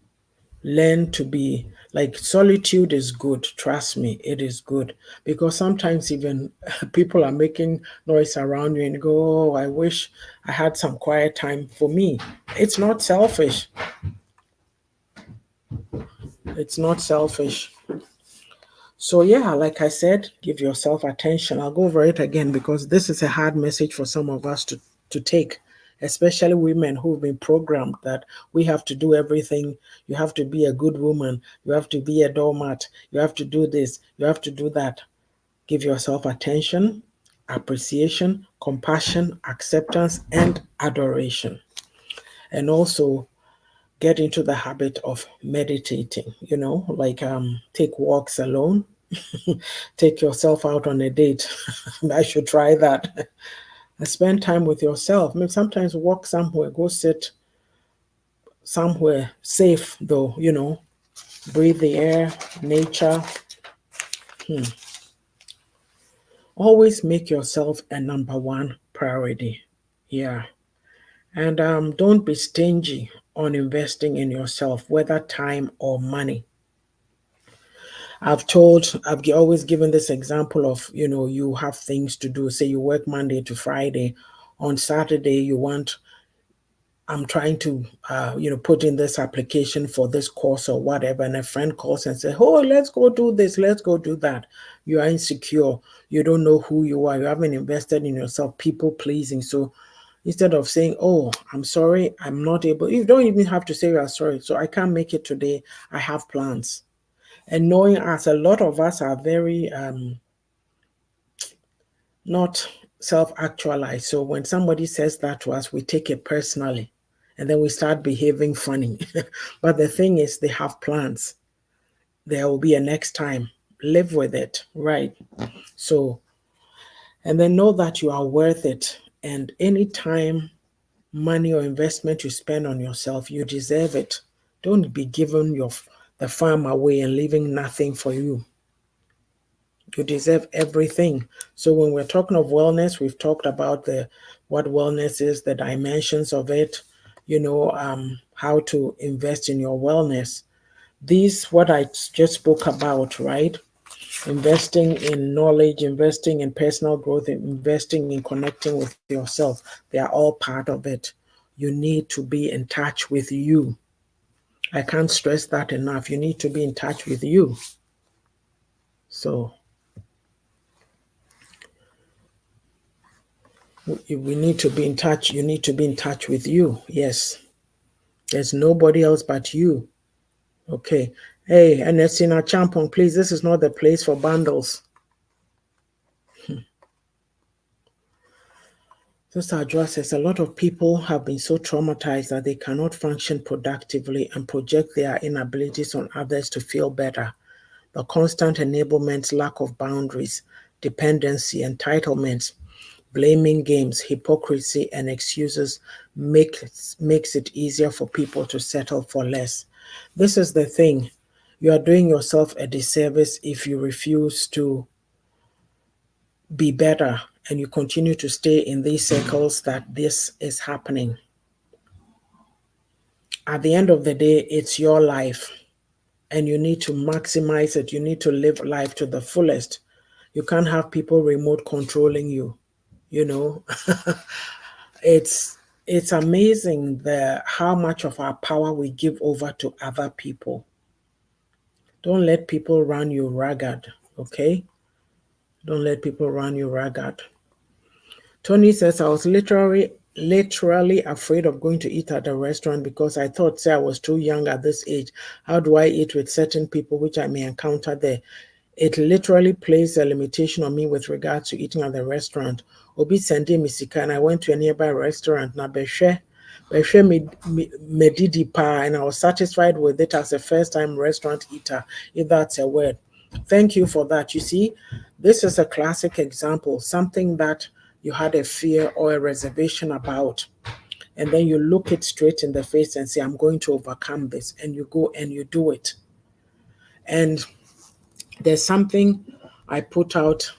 learn to be like solitude is good, trust me, it is good, because sometimes even people are making noise around you and you go, oh, I wish I had some quiet time for me. It's not selfish. It's not selfish. So yeah, like I said, give yourself attention. I'll go over it again because this is a hard message for some of us to take, especially women who've been programmed that we have to do everything. You have to be a good woman. You have to be a doormat. You have to do this. You have to do that. Give yourself attention, appreciation, compassion, acceptance, and adoration. And also get into the habit of meditating, like take walks alone. Take yourself out on a date. I should try that. And spend time with yourself. Maybe sometimes walk somewhere, go sit somewhere safe though, breathe the air, nature. Always make yourself a number one priority. Yeah. And don't be stingy on investing in yourself, whether time or money. I've always given this example of, you have things to do. Say you work Monday to Friday. On Saturday, I'm trying to, put in this application for this course or whatever. And a friend calls and says, oh, let's go do this. Let's go do that. You are insecure. You don't know who you are. You haven't invested in yourself, people pleasing. So instead of saying, oh, I'm sorry, I'm not able, you don't even have to say you are sorry. So I can't make it today. I have plans. And knowing us, a lot of us are very not self-actualized. So when somebody says that to us, we take it personally and then we start behaving funny. But the thing is, they have plans. There will be a next time. Live with it, right? So, and then know that you are worth it. And any time, money or investment you spend on yourself, you deserve it. Don't be giving the farm away and leaving nothing for you. You deserve everything. So when we're talking of wellness, we've talked about what wellness is, the dimensions of it, how to invest in your wellness. These, what I just spoke about, right? Investing in knowledge, investing in personal growth, investing in connecting with yourself. They are all part of it. You need to be in touch with you. I can't stress that enough. You need to be in touch with you. So we need to be in touch. You need to be in touch with you. Yes. There's nobody else but you. Okay. Hey, and it's in our champon, please. This is not the place for bundles. Sister Adjoa says a lot of people have been so traumatized that they cannot function productively and project their inabilities on others to feel better. The constant enablement, lack of boundaries, dependency, entitlements, blaming games, hypocrisy, and excuses makes it easier for people to settle for less. This is the thing. You are doing yourself a disservice if you refuse to be better and you continue to stay in these circles that this is happening. At the end of the day, it's your life and you need to maximize it. You need to live life to the fullest. You can't have people remote controlling you, you know. it's it's amazing the how much of our power we give over to other people. Don't let people run you ragged, okay? Don't let people run you ragged. Tony says, I was literally afraid of going to eat at a restaurant because I thought, say, I was too young at this age. How do I eat with certain people which I may encounter there? It literally placed a limitation on me with regards to eating at the restaurant. Obi sende me sika and I went to a nearby restaurant. Na behwe me didi pa, and I was satisfied with it as a first-time restaurant eater, if that's a word. Thank you for that. You see, this is a classic example, something that you had a fear or a reservation about, and then you look it straight in the face and say, I'm going to overcome this, and you go and you do it. And there's something I put out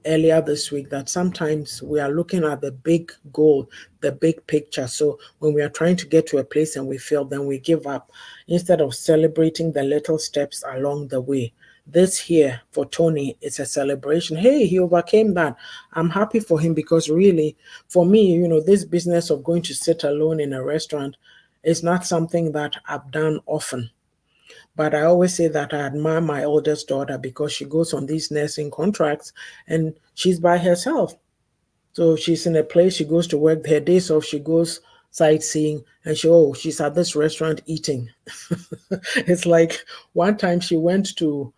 earlier this week that sometimes we are looking at the big goal, the big picture. So when we are trying to get to a place and we fail, then we give up instead of celebrating the little steps along the way. This here for Tony, it's a celebration. Hey, he overcame that. I'm happy for him because really, for me, this business of going to sit alone in a restaurant is not something that I've done often. But I always say that I admire my oldest daughter because she goes on these nursing contracts and she's by herself. So she's in a place, she goes to work, her days off, she goes sightseeing, and she's at this restaurant eating. It's like one time she went to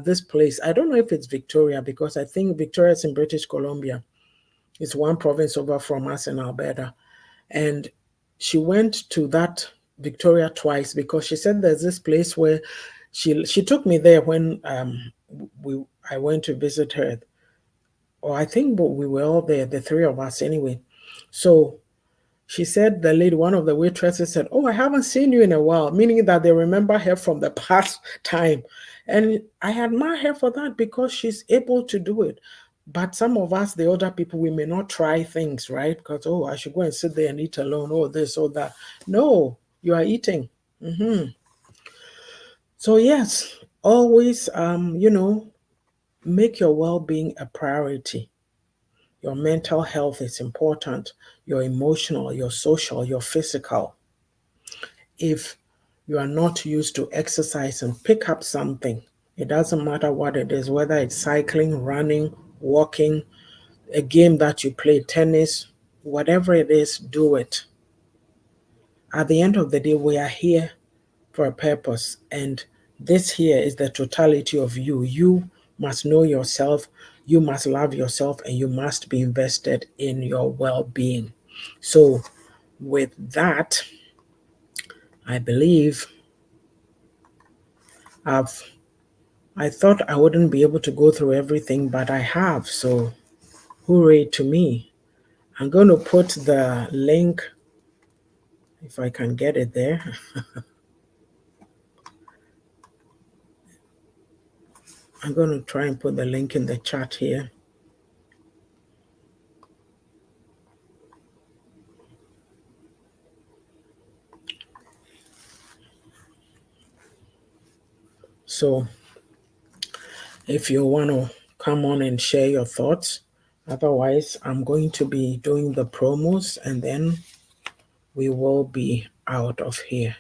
this place. I don't know if it's Victoria because I think Victoria is in British Columbia. It's one province over from us in Alberta. And she went to that Victoria twice because she said there's this place where she took me there when I went to visit her. Or I think but we were all there, the three of us anyway. So she said the lady, one of the waitresses said, oh, I haven't seen you in a while, meaning that they remember her from the past time. And I admire her for that because she's able to do it. But some of us, the older people, we may not try things, right? Because, oh, I should go and sit there and eat alone, oh, this or that. No, you are eating. So, yes, always, make your well-being a priority. Your mental health is important. Your emotional, your social, your physical. If you are not used to exercise and pick up something, it doesn't matter what it is, whether it's cycling, running, walking, a game that you play, tennis, whatever it is, do it. At the end of the day, we are here for a purpose, and this here is the totality of you. You must know yourself, you must love yourself, and you must be invested in your well being. So, with that, I believe I've I thought I wouldn't be able to go through everything, but I have. So, hooray to me. I'm going to put the link, if I can get it there. I'm going to try and put the link in the chat here. So, if you want to come on and share your thoughts, otherwise, I'm going to be doing the promos and then we will be out of here.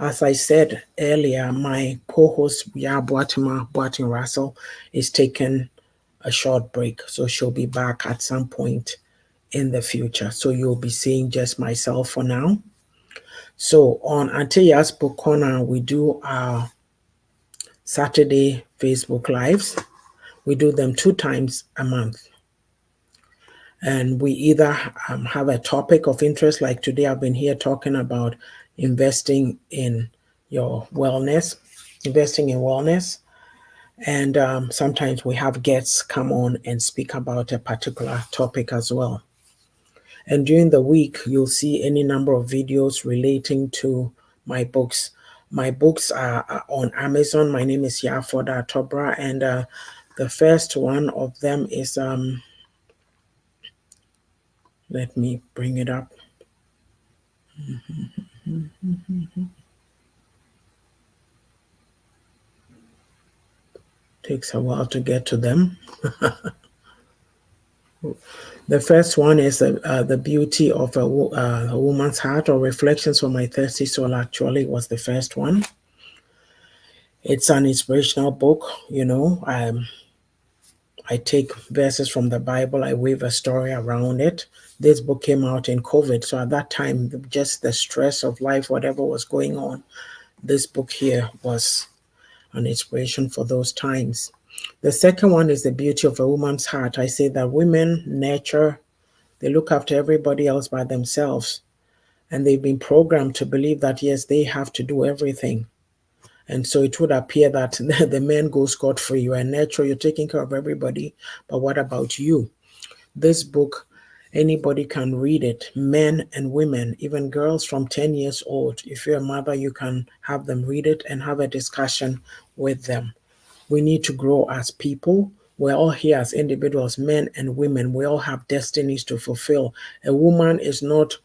As I said earlier, my co-host Boatin Russell is taking a short break, so she'll be back at some point in the future. So you'll be seeing just myself for now. So on Auntie Yaa'S Book Corner, we do our Saturday Facebook Lives. We do them 2 times a month. And we either have a topic of interest, like today I've been here talking about investing in your wellness, investing in wellness. And sometimes we have guests come on and speak about a particular topic as well. And during the week, you'll see any number of videos relating to my books. My books are on Amazon. My name is Yafoda Tobra, and the first one of them is let me bring it up. Takes a while to get to them. The first one is the beauty of a woman's heart, or reflections from my thirsty soul. Actually, was the first one. It's an inspirational book. I take verses from the Bible, I weave a story around it. This book came out in COVID, so at that time, just the stress of life, whatever was going on, this book here was an inspiration for those times. The second one is the beauty of a woman's heart. I say that women nurture, they look after everybody else by themselves, and they've been programmed to believe that, yes, they have to do everything. And so it would appear that the men go scot-free. You are natural, you're taking care of everybody, but what about you? This book, anybody can read it, men and women, even girls from 10 years old. If you're a mother, you can have them read it and have a discussion with them. We need to grow as people. We're all here as individuals, men and women. We all have destinies to fulfill. A woman is not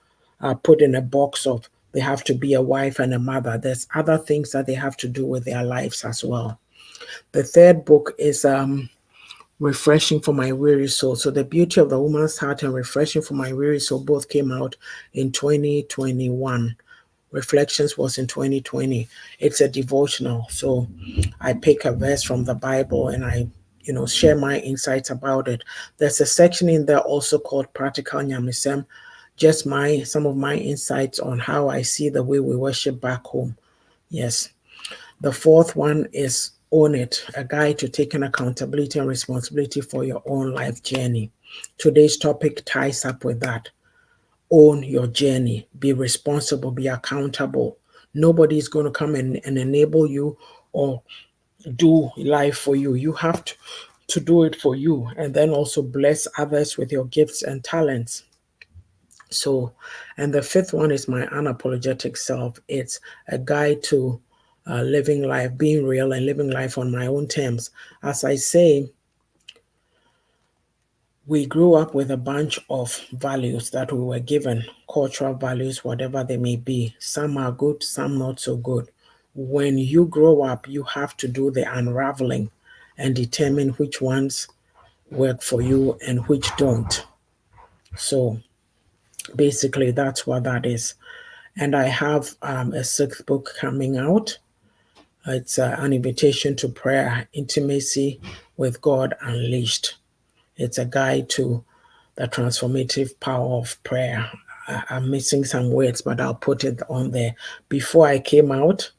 put in a box of they have to be a wife and a mother. There's other things that they have to do with their lives as well. The third book is Refreshing for My Weary Soul. So the beauty of the woman's heart and Refreshing for My Weary Soul both came out in 2021. Reflections was in 2020. It's a devotional. So I pick a verse from the Bible and I share my insights about it. There's a section in there also called Practical Nyamisem, just some of my insights on how I see the way we worship back home. Yes. The fourth one is Own It, a guide to taking accountability and responsibility for your own life journey. Today's topic ties up with that. Own your journey. Be responsible. Be accountable. Nobody's going to come and enable you or do life for you. You have to do it for you, and then also bless others with your gifts and talents. So, and the fifth one is my unapologetic self. It's a guide to living life, being real, and living life on my own terms. As I say, we grew up with a bunch of values that we were given, cultural values, whatever they may be. Some are good, some not so good. When you grow up, you have to do the unraveling and determine which ones work for you and which don't. So basically, that's what that is. And I have a sixth book coming out. It's an invitation to prayer, intimacy with God unleashed. It's a guide to the transformative power of prayer. I'm missing some words, but I'll put it on there. Before I came out,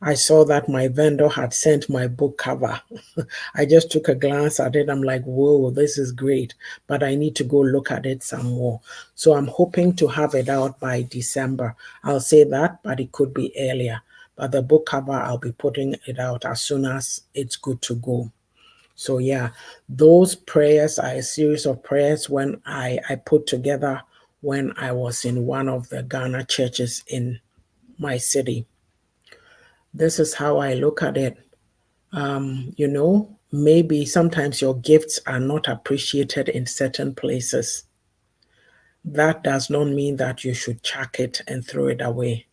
I saw that my vendor had sent my book cover. I just took a glance at it. I'm like, whoa, this is great, but I need to go look at it some more. So I'm hoping to have it out by December. I'll say that, but it could be earlier. But the book cover, I'll be putting it out as soon as it's good to go. So yeah, those prayers are a series of prayers when I put together when I was in one of the Ghana churches in my city. This is how I look at it. Maybe sometimes your gifts are not appreciated in certain places. That does not mean that you should chuck it and throw it away.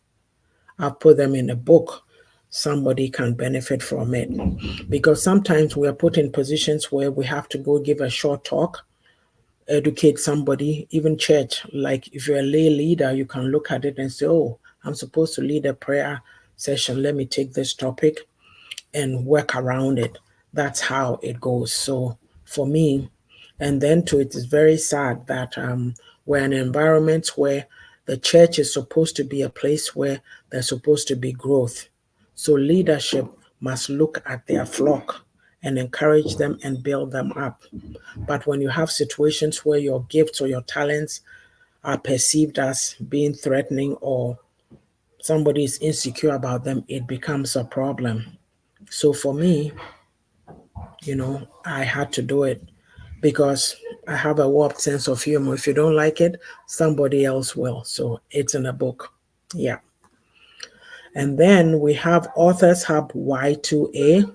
I'll put them in a book. Somebody can benefit from it. Because sometimes we are put in positions where we have to go give a short talk, educate somebody, even church. Like if you're a lay leader, you can look at it and say, oh, I'm supposed to lead a prayer session. Let me take this topic and work around it. That's how it goes. So for me, and then too, it is very sad that we're in an environment where the church is supposed to be a place where there's supposed to be growth. So leadership must look at their flock and encourage them and build them up. But when you have situations where your gifts or your talents are perceived as being threatening or somebody is insecure about them, it becomes a problem. So for me, I had to do it because I have a warped sense of humor. If you don't like it, somebody else will. So it's in a book. Yeah. And then we have Authors Hub Y2A.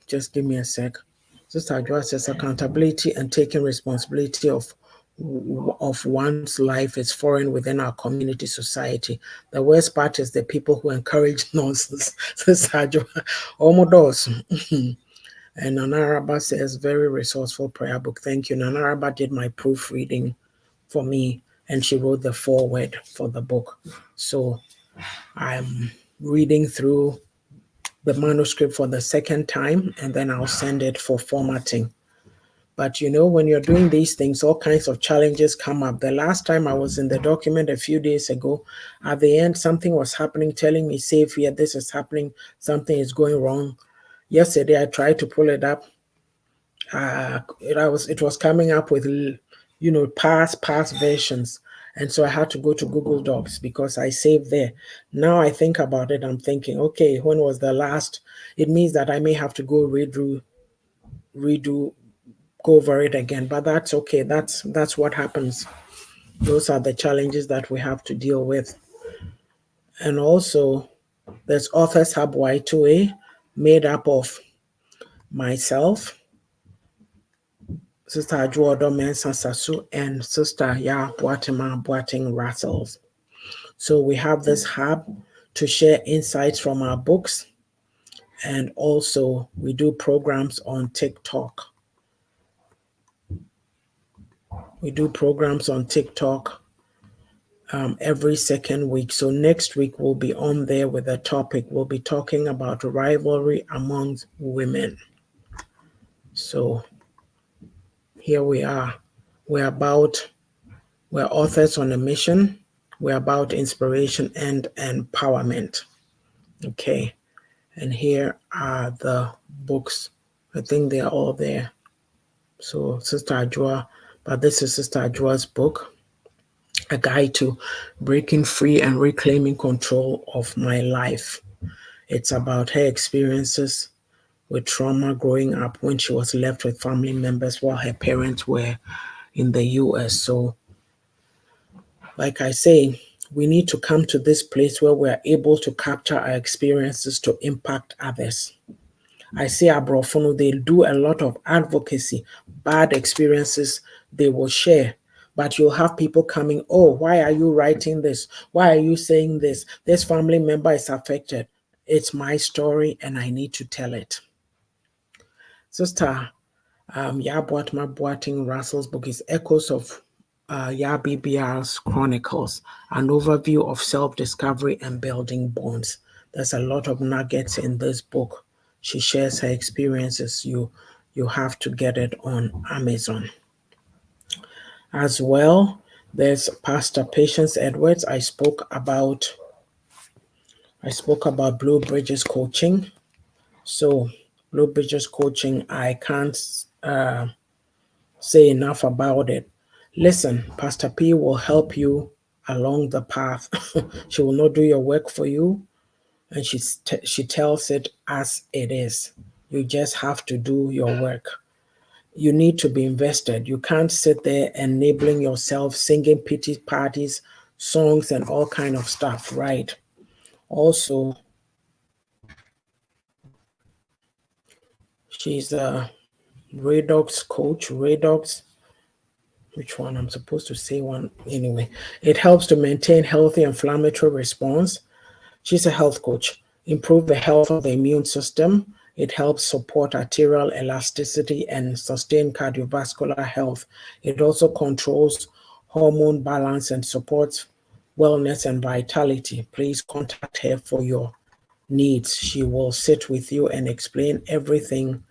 Just give me a sec. Sister Adjoa says accountability and taking responsibility of one's life is foreign within our community society. The worst part is the people who encourage nonsense. Sister Adjoa, almost. And Nanaraba says, very resourceful prayer book. Thank you. Nanaraba did my proofreading for me, and she wrote the foreword for the book. So I'm reading through the manuscript for the second time, and then I'll send it for formatting. But when you're doing these things, all kinds of challenges come up. The last time I was in the document a few days ago, at the end, something was happening, telling me, save here, this is happening, something is going wrong. Yesterday, I tried to pull it up. It was coming up with past versions, and so I had to go to Google Docs because I saved there. Now I think about it, I'm thinking, okay, when was the last? It means that I may have to go redo, go over it again, but that's okay. That's what happens. Those are the challenges that we have to deal with. And also, there's Authors Hub Y2A, made up of myself, Sister Adjoa Mensa Sasu, and Sister Ya Boating Russell. So we have this hub to share insights from our books, and also we do programs on TikTok. We do programs on TikTok every second week. So next week we'll be on there with a topic. We'll be talking about rivalry amongst women. So here we are. We're authors on a mission. We're about inspiration and empowerment. Okay. And here are the books. I think they are all there. So Sister Adjoa, but this is Sister Adjoa's book, A Guide to Breaking Free and Reclaiming Control of My Life. It's about her experiences with trauma growing up when she was left with family members while her parents were in the US. So, like I say, we need to come to this place where we're able to capture our experiences to impact others. I see Abrofonu, they do a lot of advocacy, bad experiences they will share. But you'll have people coming, oh, why are you writing this? Why are you saying this? This family member is affected. It's my story and I need to tell it. Sister Yaboatma Boating Russell's book is Echoes of BBR's Chronicles, an overview of self-discovery and building bonds. There's a lot of nuggets in this book. She shares her experiences. You have to get it on Amazon. As well, there's Pastor Patience Edwards. I spoke about Blue Bridges coaching. So Blue Bridges coaching, I can't say enough about it. Listen, Pastor P will help you along the path. She will not do your work for you, and she tells it as it is. You just have to do your work. You need to be invested. You can't sit there enabling yourself, singing pity parties, songs, and all kind of stuff, right? Also, she's a redox coach. Redox, which one? I'm supposed to say one anyway. It helps to maintain healthy inflammatory response. She's a health coach. Improve the health of the immune system. It helps support arterial elasticity and sustain cardiovascular health. It also controls hormone balance and supports wellness and vitality. Please contact her for your needs. She will sit with you and explain everything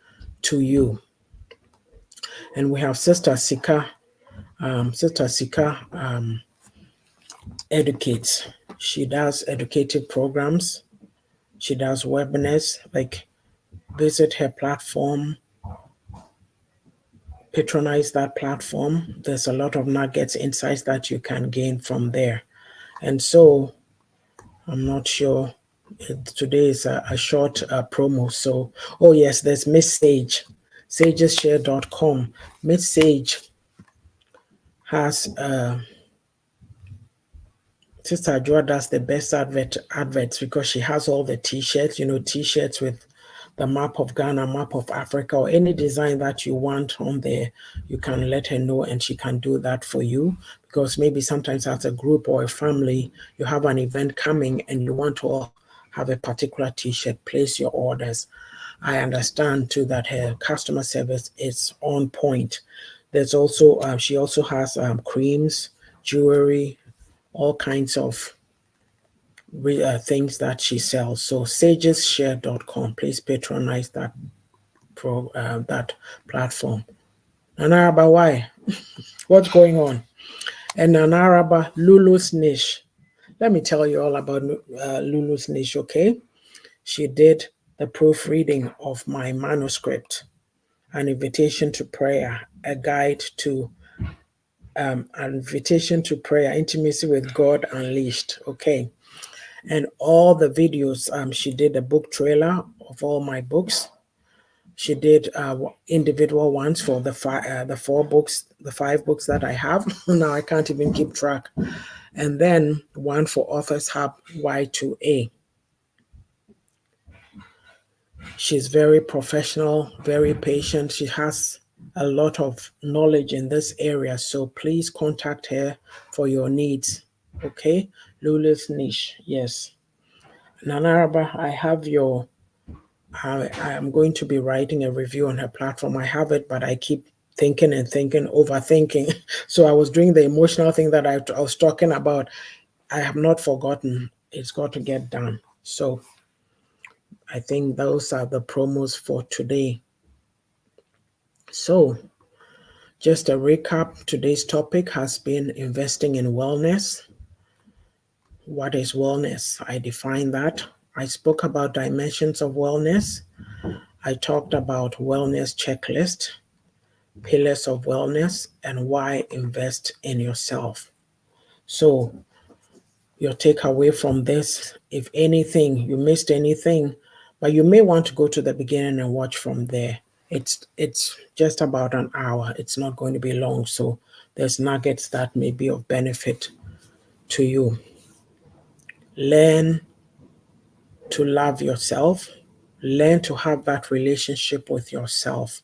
to you. And we have Sister Sika. Sister Sika educates. She does educative programs. She does webinars. Like Visit her platform, patronize that platform. There's a lot of nuggets, insights that you can gain from there. And so I'm not sure. Today is a short promo. So, oh yes, there's Miss Sage, sageshare.com. Miss Sage has Sister Joa does the best adverts because she has all the t-shirts, t-shirts with the map of Ghana, map of Africa, or any design that you want on there. You can let her know and she can do that for you, because maybe sometimes as a group or a family, you have an event coming and you want to all have a particular t-shirt. Place your orders. I understand too that her customer service is on point. There's also, she also has creams, jewelry, all kinds of things that she sells. So sageshare.com. Please patronize that platform. Nanaraba, why? What's going on? And Nanaraba, Lulu's Niche. Let me tell you all about Lulu's Niche, okay? She did the proofreading of my manuscript, An Invitation to Prayer, a guide to an invitation to prayer, intimacy with God unleashed. Okay. And all the videos, she did a book trailer of all my books. She did individual ones for the 5 books that I have. Now I can't even keep track. And then one for Authors Hub Y2A. She's very professional, very patient. She has a lot of knowledge in this area. So please contact her for your needs. Okay? Lulu's Niche. Yes. Nanaraba, I have I am going to be writing a review on her platform. I have it, but I keep thinking and thinking, overthinking. So I was doing the emotional thing that I was talking about. I have not forgotten. It's got to get done. So I think those are the promos for today. So just a recap, today's topic has been investing in wellness. What is wellness? I define that. I spoke about dimensions of wellness. I talked about wellness checklist, pillars of wellness, and why invest in yourself. So your takeaway from this, if anything, you missed anything, but you may want to go to the beginning and watch from there. It's just about an hour. It's not going to be long. So there's nuggets that may be of benefit to you. Learn to love yourself. Learn to have that relationship with yourself.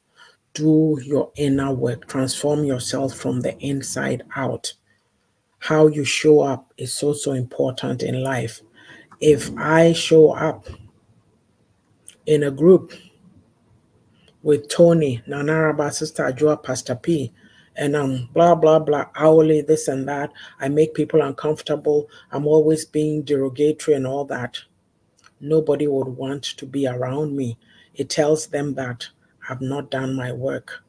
Do your inner work. Transform yourself from the inside out. How you show up is so important in life. If I show up in a group with Tony, Nanaraba, Sister Joa, Pastor P, and I'm blah, blah, blah, hourly, this and that, I make people uncomfortable, I'm always being derogatory and all that, nobody would want to be around me. It tells them that I've not done my work.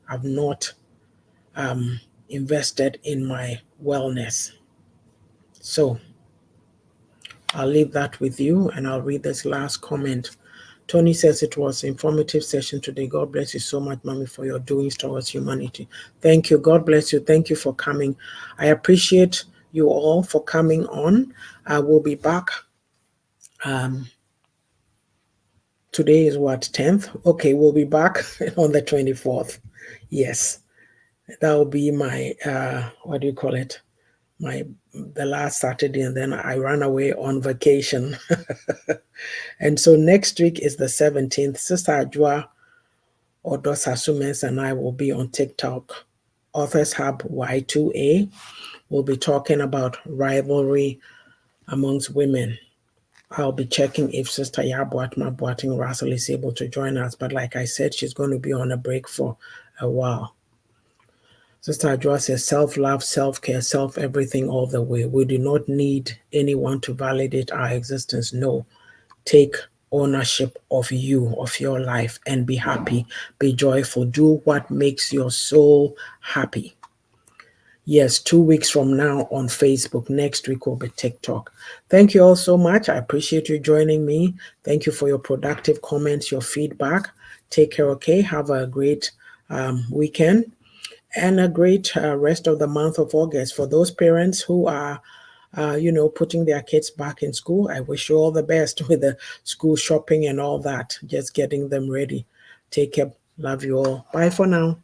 I've not invested in my wellness. So I'll leave that with you and I'll read this last comment. Tony says it was an informative session today. God bless you so much, Mommy, for your doings towards humanity. Thank you. God bless you. Thank you for coming. I appreciate you all for coming on. I will be back. Today is what, 10th? Okay, we'll be back on the 24th. Yes, that will be my, what do you call it? The last Saturday, and then I ran away on vacation. And so next week is the 17th. Sister Ajua Odosa Sumens and I will be on TikTok. Authors Hub Y2A. We'll be talking about rivalry amongst women. I'll be checking if Sister Yaa'S Boating Russell is able to join us. But like I said, she's going to be on a break for a while. Sister Ajua says self-love, self-care, self-everything all the way. We do not need anyone to validate our existence. No. Take ownership of you, of your life, and be happy, be joyful. Do what makes your soul happy. Yes, 2 weeks from now on Facebook. Next week will be TikTok. Thank you all so much. I appreciate you joining me. Thank you for your productive comments, your feedback. Take care, okay? Have a great weekend and a great rest of the month of August. For those parents who are, putting their kids back in school, I wish you all the best with the school shopping and all that, just getting them ready. Take care. Love you all. Bye for now.